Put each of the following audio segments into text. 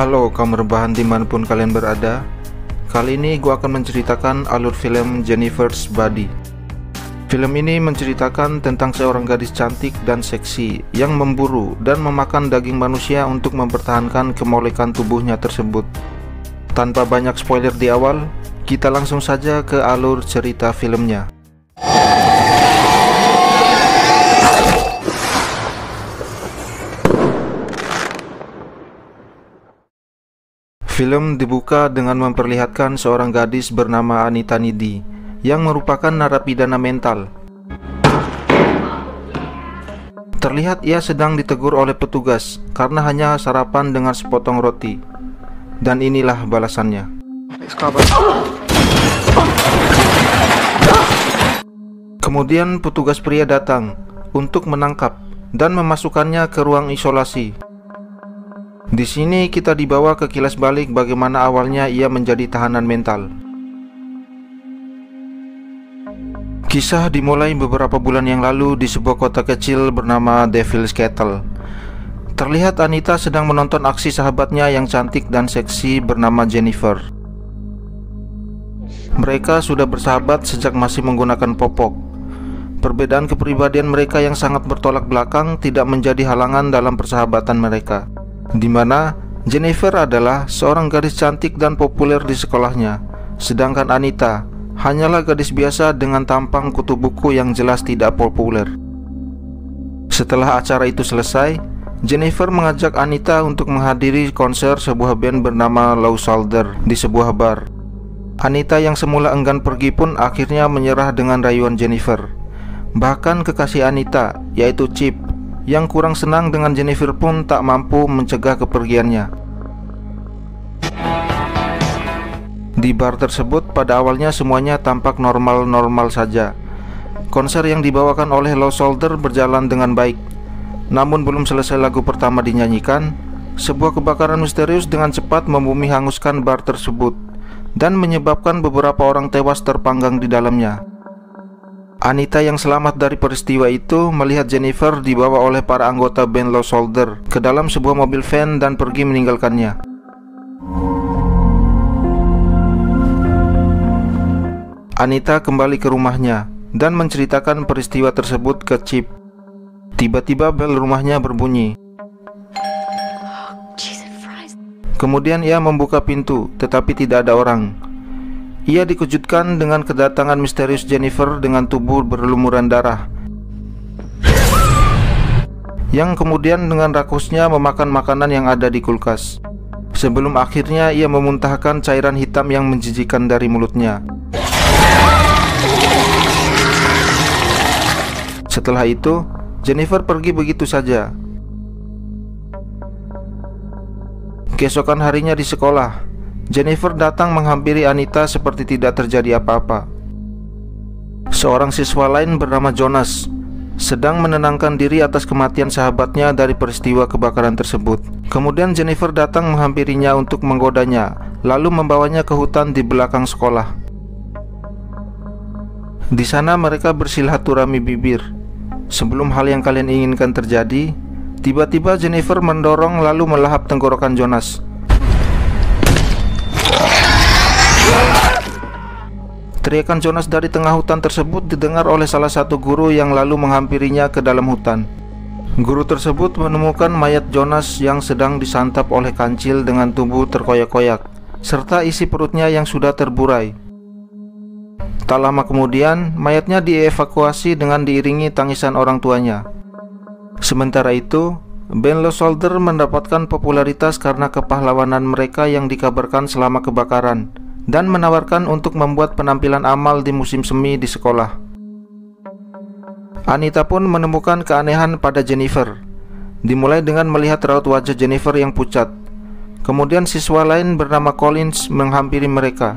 Halo kaum rebahan dimanapun kalian berada. Kali ini gue akan menceritakan alur film Jennifer's Body. Film ini menceritakan tentang seorang gadis cantik dan seksi yang memburu dan memakan daging manusia untuk mempertahankan kemolekan tubuhnya tersebut. Tanpa banyak spoiler di awal, kita langsung saja ke alur cerita filmnya. Film dibuka dengan memperlihatkan seorang gadis bernama Anita Nidi yang merupakan narapidana mental. Terlihat ia sedang ditegur oleh petugas karena hanya sarapan dengan sepotong roti. Dan inilah balasannya. Kemudian petugas pria datang untuk menangkap dan memasukkannya ke ruang isolasi. Di sini kita dibawa ke kilas balik bagaimana awalnya ia menjadi tahanan mental. Kisah dimulai beberapa bulan yang lalu di sebuah kota kecil bernama Devil's Kettle. Terlihat Anita sedang menonton aksi sahabatnya yang cantik dan seksi bernama Jennifer. Mereka sudah bersahabat sejak masih menggunakan popok. Perbedaan kepribadian mereka yang sangat bertolak belakang tidak menjadi halangan dalam persahabatan mereka, di mana Jennifer adalah seorang gadis cantik dan populer di sekolahnya, sedangkan Anita hanyalah gadis biasa dengan tampang kutu buku yang jelas tidak populer. Setelah acara itu selesai, Jennifer mengajak Anita untuk menghadiri konser sebuah band bernama Low Shoulder di sebuah bar. Anita yang semula enggan pergi pun akhirnya menyerah dengan rayuan Jennifer. Bahkan kekasih Anita, yaitu Chip, yang kurang senang dengan Jennifer pun tak mampu mencegah kepergiannya. Di bar tersebut pada awalnya semuanya tampak normal-normal saja. Konser yang dibawakan oleh Low Shoulder berjalan dengan baik. Namun belum selesai lagu pertama dinyanyikan, sebuah kebakaran misterius dengan cepat membumi hanguskan bar tersebut dan menyebabkan beberapa orang tewas terpanggang di dalamnya. Anita yang selamat dari peristiwa itu melihat Jennifer dibawa oleh para anggota band Low Shoulder ke dalam sebuah mobil van dan pergi meninggalkannya. Anita kembali ke rumahnya dan menceritakan peristiwa tersebut ke Chip. Tiba-tiba bel rumahnya berbunyi. Kemudian ia membuka pintu, tetapi tidak ada orang. Ia dikejutkan dengan kedatangan misterius Jennifer dengan tubuh berlumuran darah, yang kemudian dengan rakusnya memakan makanan yang ada di kulkas, sebelum akhirnya ia memuntahkan cairan hitam yang menjijikan dari mulutnya. Setelah itu, Jennifer pergi begitu saja. Keesokan harinya di sekolah, Jennifer datang menghampiri Anita seperti tidak terjadi apa-apa. Seorang siswa lain bernama Jonas sedang menenangkan diri atas kematian sahabatnya dari peristiwa kebakaran tersebut. Kemudian Jennifer datang menghampirinya untuk menggodanya, lalu membawanya ke hutan di belakang sekolah. Di sana mereka bersilaturahmi bibir. Sebelum hal yang kalian inginkan terjadi, tiba-tiba Jennifer mendorong lalu melahap tenggorokan Jonas. Teriakan Jonas dari tengah hutan tersebut didengar oleh salah satu guru yang lalu menghampirinya ke dalam hutan. Guru tersebut menemukan mayat Jonas yang sedang disantap oleh kancil dengan tubuh terkoyak-koyak, serta isi perutnya yang sudah terburai. Tak lama kemudian, mayatnya dievakuasi dengan diiringi tangisan orang tuanya. Sementara itu, band Low Shoulder mendapatkan popularitas karena kepahlawanan mereka yang dikabarkan selama kebakaran, dan menawarkan untuk membuat penampilan amal di musim semi di sekolah. Anita pun menemukan keanehan pada Jennifer, dimulai dengan melihat raut wajah Jennifer yang pucat. Kemudian siswa lain bernama Collins menghampiri mereka.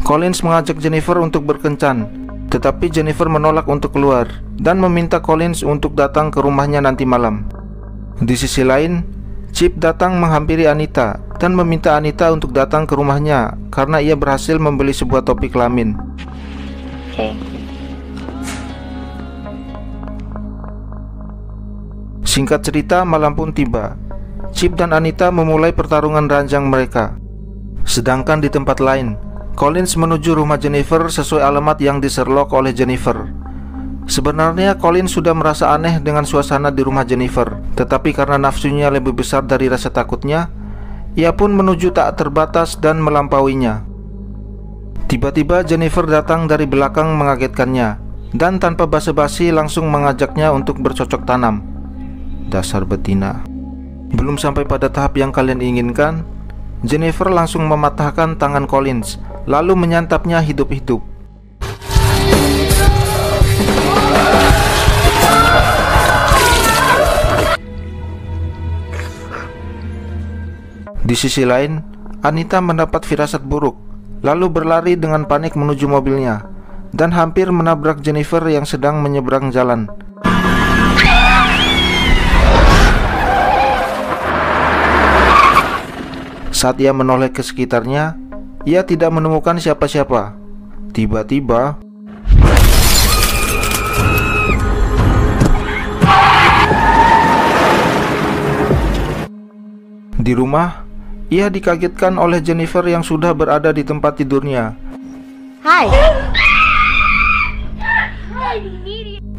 Collins mengajak Jennifer untuk berkencan, tetapi Jennifer menolak untuk keluar dan meminta Collins untuk datang ke rumahnya nanti malam. Di sisi lain, Chip datang menghampiri Anita dan meminta Anita untuk datang ke rumahnya karena ia berhasil membeli sebuah topi kelamin. Singkat cerita, malam pun tiba. Chip dan Anita memulai pertarungan ranjang mereka. Sedangkan di tempat lain, Collins menuju rumah Jennifer sesuai alamat yang di-Sherlock oleh Jennifer. Sebenarnya Collins sudah merasa aneh dengan suasana di rumah Jennifer, tetapi karena nafsunya lebih besar dari rasa takutnya, ia pun menuju tak terbatas dan melampauinya. Tiba-tiba Jennifer datang dari belakang mengagetkannya, dan tanpa basa-basi langsung mengajaknya untuk bercocok tanam. Dasar betina. Belum sampai pada tahap yang kalian inginkan, Jennifer langsung mematahkan tangan Collins, lalu menyantapnya hidup-hidup. Di sisi lain, Anita mendapat firasat buruk, lalu berlari dengan panik menuju mobilnya, dan hampir menabrak Jennifer yang sedang menyeberang jalan. Saat ia menoleh ke sekitarnya, ia tidak menemukan siapa-siapa. Tiba-tiba, di rumah, ia dikagetkan oleh Jennifer yang sudah berada di tempat tidurnya. Hai.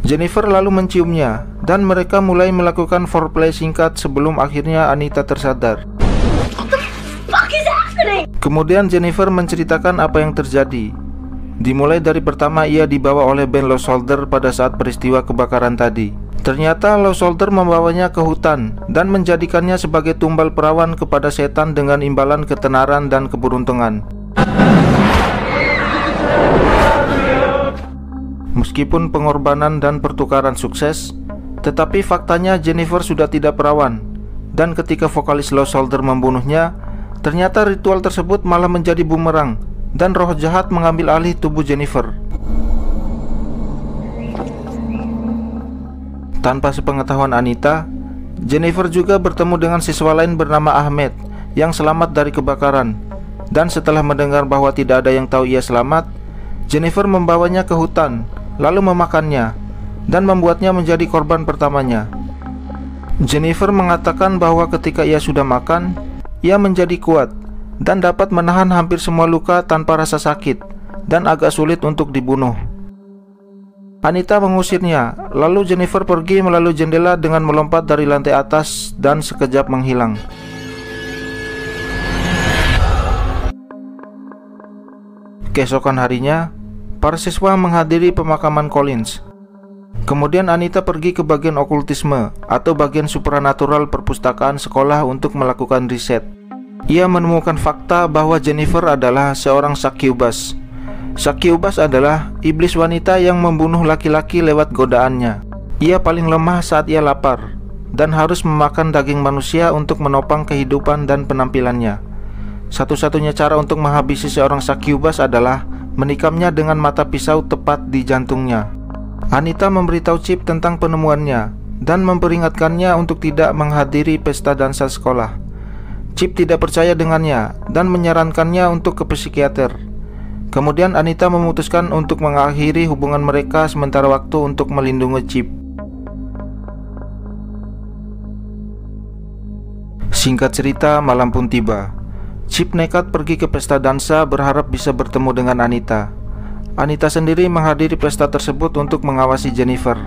Jennifer lalu menciumnya, dan mereka mulai melakukan foreplay singkat sebelum akhirnya Anita tersadar. Kemudian Jennifer menceritakan apa yang terjadi. Dimulai dari pertama ia dibawa oleh Ben Lowesolder pada saat peristiwa kebakaran tadi. Ternyata Lowesolder membawanya ke hutan dan menjadikannya sebagai tumbal perawan kepada setan dengan imbalan ketenaran dan keberuntungan. Meskipun pengorbanan dan pertukaran sukses, tetapi faktanya Jennifer sudah tidak perawan. Dan ketika vokalis Lowesolder membunuhnya, ternyata ritual tersebut malah menjadi bumerang dan roh jahat mengambil alih tubuh Jennifer. Tanpa sepengetahuan Anita, Jennifer juga bertemu dengan siswa lain bernama Ahmed yang selamat dari kebakaran. Dan setelah mendengar bahwa tidak ada yang tahu ia selamat, Jennifer membawanya ke hutan, lalu memakannya, dan membuatnya menjadi korban pertamanya. Jennifer mengatakan bahwa ketika ia sudah makan, ia menjadi kuat dan dapat menahan hampir semua luka tanpa rasa sakit, dan agak sulit untuk dibunuh. Anita mengusirnya, lalu Jennifer pergi melalui jendela dengan melompat dari lantai atas dan sekejap menghilang. Keesokan harinya, para siswa menghadiri pemakaman Collins. Kemudian Anita pergi ke bagian okultisme atau bagian supranatural perpustakaan sekolah untuk melakukan riset. Ia menemukan fakta bahwa Jennifer adalah seorang succubus. Succubus adalah iblis wanita yang membunuh laki-laki lewat godaannya. Ia paling lemah saat ia lapar dan harus memakan daging manusia untuk menopang kehidupan dan penampilannya. Satu-satunya cara untuk menghabisi seorang succubus adalah menikamnya dengan mata pisau tepat di jantungnya. Anita memberitahu Chip tentang penemuannya dan memperingatkannya untuk tidak menghadiri pesta dansa sekolah. Chip tidak percaya dengannya dan menyarankannya untuk ke psikiater. Kemudian Anita memutuskan untuk mengakhiri hubungan mereka sementara waktu untuk melindungi Chip. Singkat cerita, malam pun tiba. Chip nekat pergi ke pesta dansa berharap bisa bertemu dengan Anita. Anita sendiri menghadiri pesta tersebut untuk mengawasi Jennifer.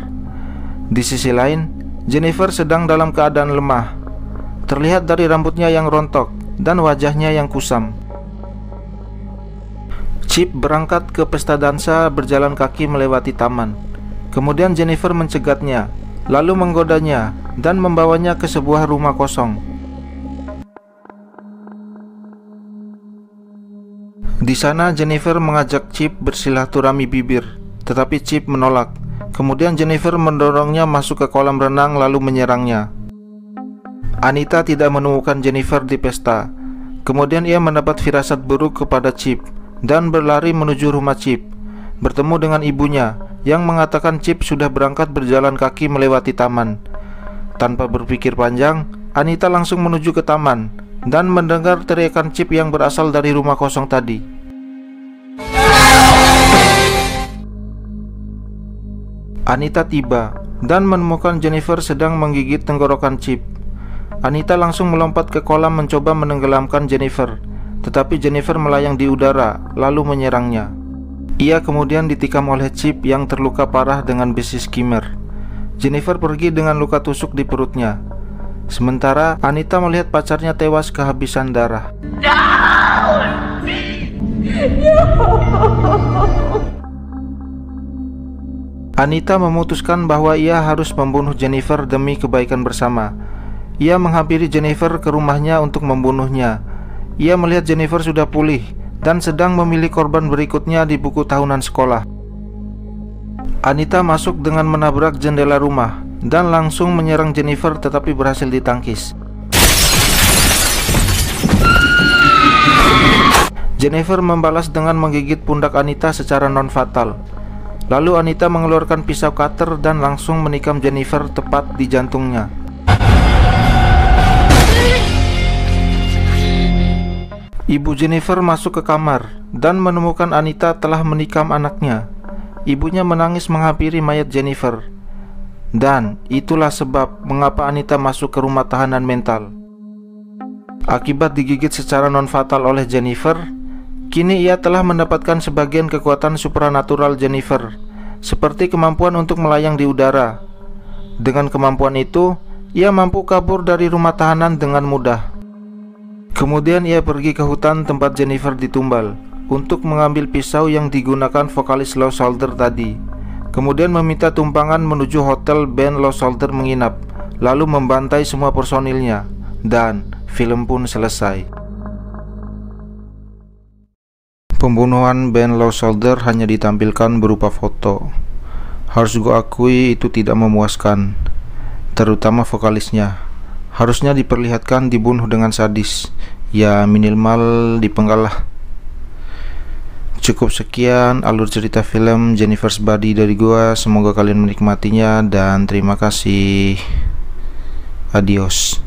Di sisi lain, Jennifer sedang dalam keadaan lemah. Terlihat dari rambutnya yang rontok dan wajahnya yang kusam. Chip berangkat ke pesta dansa berjalan kaki melewati taman. Kemudian Jennifer mencegatnya, lalu menggodanya dan membawanya ke sebuah rumah kosong. Di sana Jennifer mengajak Chip bersilaturahmi bibir, tetapi Chip menolak. Kemudian Jennifer mendorongnya masuk ke kolam renang lalu menyerangnya. Anita tidak menemukan Jennifer di pesta. Kemudian ia mendapat firasat buruk kepada Chip dan berlari menuju rumah Chip, bertemu dengan ibunya yang mengatakan Chip sudah berangkat berjalan kaki melewati taman. Tanpa berpikir panjang, Anita langsung menuju ke taman dan mendengar teriakan Chip yang berasal dari rumah kosong tadi. Anita tiba dan menemukan Jennifer sedang menggigit tenggorokan Chip. Anita langsung melompat ke kolam mencoba menenggelamkan Jennifer, tetapi Jennifer melayang di udara lalu menyerangnya. Ia kemudian ditikam oleh Chip yang terluka parah dengan besi skimmer. Jennifer pergi dengan luka tusuk di perutnya. Sementara Anita melihat pacarnya tewas kehabisan darah. Anita memutuskan bahwa ia harus membunuh Jennifer demi kebaikan bersama. Ia menghampiri Jennifer ke rumahnya untuk membunuhnya. Ia melihat Jennifer sudah pulih dan sedang memilih korban berikutnya di buku tahunan sekolah. Anita masuk dengan menabrak jendela rumah dan langsung menyerang Jennifer tetapi berhasil ditangkis. Jennifer membalas dengan menggigit pundak Anita secara non-fatal. Lalu Anita mengeluarkan pisau cutter dan langsung menikam Jennifer tepat di jantungnya. Ibu Jennifer masuk ke kamar dan menemukan Anita telah menikam anaknya. Ibunya menangis menghampiri mayat Jennifer. Dan itulah sebab mengapa Anita masuk ke rumah tahanan mental. Akibat digigit secara non-fatal oleh Jennifer, kini ia telah mendapatkan sebagian kekuatan supranatural Jennifer, seperti kemampuan untuk melayang di udara. Dengan kemampuan itu, ia mampu kabur dari rumah tahanan dengan mudah. Kemudian ia pergi ke hutan tempat Jennifer ditumbal untuk mengambil pisau yang digunakan vokalis Lost Soldier tadi. Kemudian meminta tumpangan menuju hotel band Lost Soldier menginap, lalu membantai semua personilnya. Dan film pun selesai. Pembunuhan band Lost Soldier hanya ditampilkan berupa foto. Harus gua akui itu tidak memuaskan, terutama vokalisnya. Harusnya diperlihatkan dibunuh dengan sadis. Ya minimal dipenggal lah. Cukup sekian alur cerita film Jennifer's Body dari gua. Semoga kalian menikmatinya dan terima kasih. Adios.